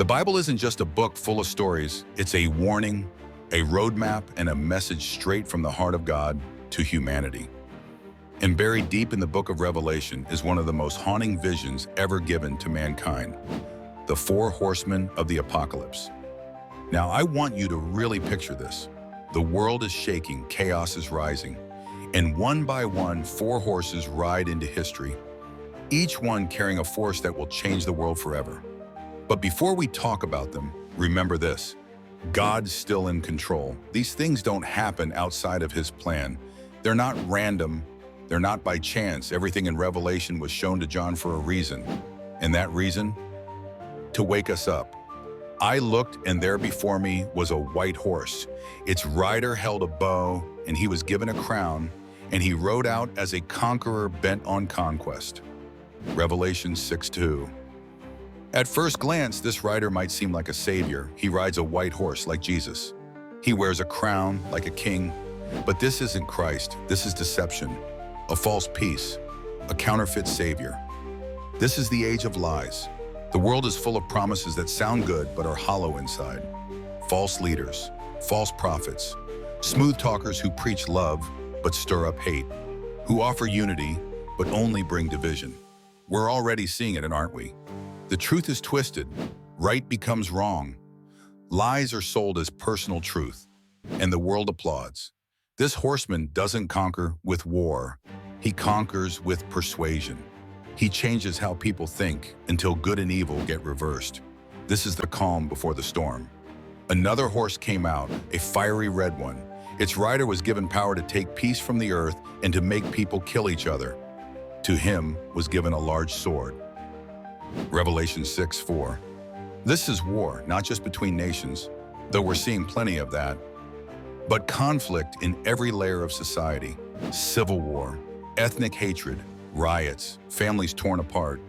The Bible isn't just a book full of stories, it's a warning, a roadmap, and a message straight from the heart of God to humanity. And buried deep in the book of Revelation is one of the most haunting visions ever given to mankind, the four horsemen of the apocalypse. Now, I want you to really picture this. The world is shaking, chaos is rising, and one by one, four horses ride into history, each one carrying a force that will change the world forever. But before we talk about them, remember this: God's still in control. These things don't happen outside of His plan. They're not random. They're not by chance. Everything in Revelation was shown to John for a reason. And that reason? To wake us up. I looked, and there before me was a white horse. Its rider held a bow, and he was given a crown, and he rode out as a conqueror bent on conquest. Revelation 6:2. At first glance, this rider might seem like a savior. He rides a white horse like Jesus. He wears a crown like a king. But this isn't Christ. This is deception, a false peace, a counterfeit savior. This is the age of lies. The world is full of promises that sound good but are hollow inside. False leaders, false prophets, smooth talkers who preach love but stir up hate, who offer unity but only bring division. We're already seeing it, aren't we? The truth is twisted. Right becomes wrong. Lies are sold as personal truth, and the world applauds. This horseman doesn't conquer with war. He conquers with persuasion. He changes how people think until good and evil get reversed. This is the calm before the storm. Another horse came out, a fiery red one. Its rider was given power to take peace from the earth and to make people kill each other. To him was given a large sword. Revelation 6:4. This is war, not just between nations, though we're seeing plenty of that, but conflict in every layer of society. Civil war, ethnic hatred, riots, families torn apart,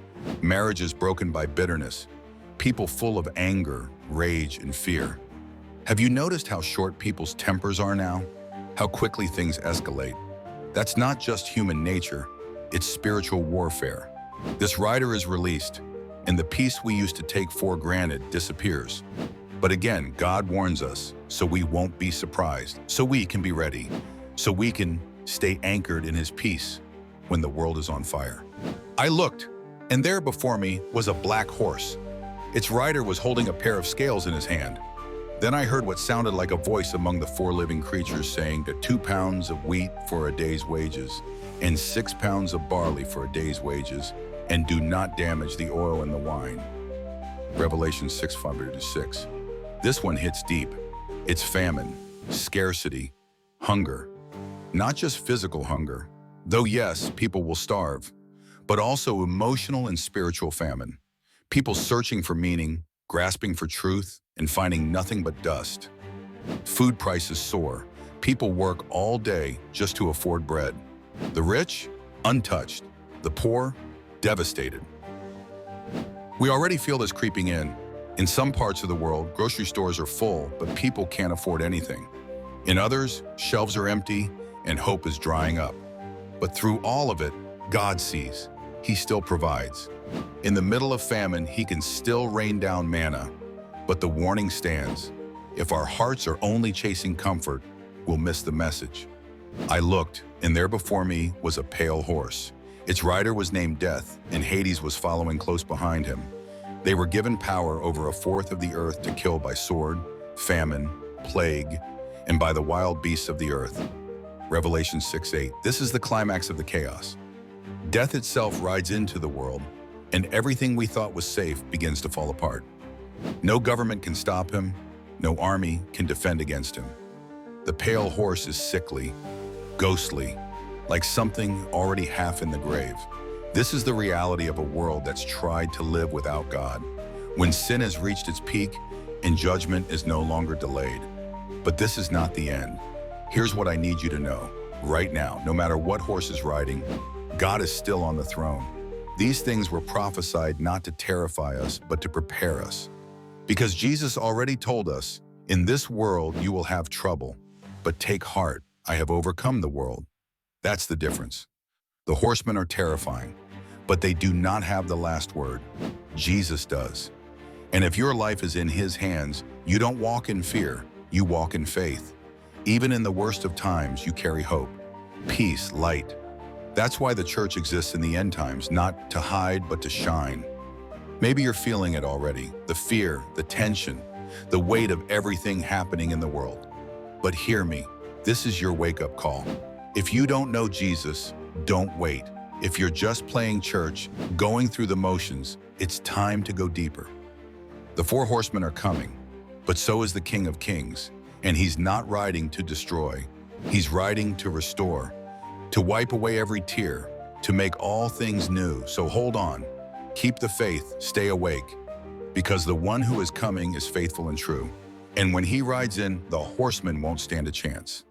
marriages broken by bitterness, people full of anger, rage, and fear. Have you noticed how short people's tempers are now? How quickly things escalate? That's not just human nature, it's spiritual warfare. This rider is released, and the peace we used to take for granted disappears. But again, God warns us, so we won't be surprised, so we can be ready, so we can stay anchored in His peace when the world is on fire. I looked, and there before me was a black horse. Its rider was holding a pair of scales in his hand. Then I heard what sounded like a voice among the four living creatures saying that 2 pounds of wheat for a day's wages, and 6 pounds of barley for a day's wages, and do not damage the oil and the wine. Revelation 6:5-6. This one hits deep. It's famine, scarcity, hunger. Not just physical hunger, though yes, people will starve, but also emotional and spiritual famine. People searching for meaning, grasping for truth, and finding nothing but dust. Food prices soar. People work all day just to afford bread. The rich, untouched. The poor, devastated. We already feel this creeping in. In some parts of the world, grocery stores are full, but people can't afford anything. In others, shelves are empty and hope is drying up. But through all of it, God sees. He still provides. In the middle of famine, He can still rain down manna. But the warning stands. If our hearts are only chasing comfort, we'll miss the message. I looked, and there before me was a pale horse. Its rider was named Death, and Hades was following close behind him. They were given power over 1/4 of the earth to kill by sword, famine, plague, and by the wild beasts of the earth. Revelation 6:8. This is the climax of the chaos. Death itself rides into the world, and everything we thought was safe begins to fall apart. No government can stop him. No army can defend against him. The pale horse is sickly, ghostly, like something already half in the grave. This is the reality of a world that's tried to live without God, when sin has reached its peak and judgment is no longer delayed. But this is not the end. Here's what I need you to know. Right now, no matter what horse is riding, God is still on the throne. These things were prophesied not to terrify us, but to prepare us. Because Jesus already told us, in this world you will have trouble, but take heart, I have overcome the world. That's the difference. The horsemen are terrifying, but they do not have the last word. Jesus does. And if your life is in his hands, you don't walk in fear, you walk in faith. Even in the worst of times, you carry hope, peace, light. That's why the church exists in the end times, not to hide, but to shine. Maybe you're feeling it already, the fear, the tension, the weight of everything happening in the world. But hear me, this is your wake-up call. If you don't know Jesus, don't wait. If you're just playing church, going through the motions, it's time to go deeper. The four horsemen are coming, but so is the King of Kings, and he's not riding to destroy. He's riding to restore, to wipe away every tear, to make all things new. So hold on, keep the faith, stay awake, because the one who is coming is faithful and true. And when he rides in, the horsemen won't stand a chance.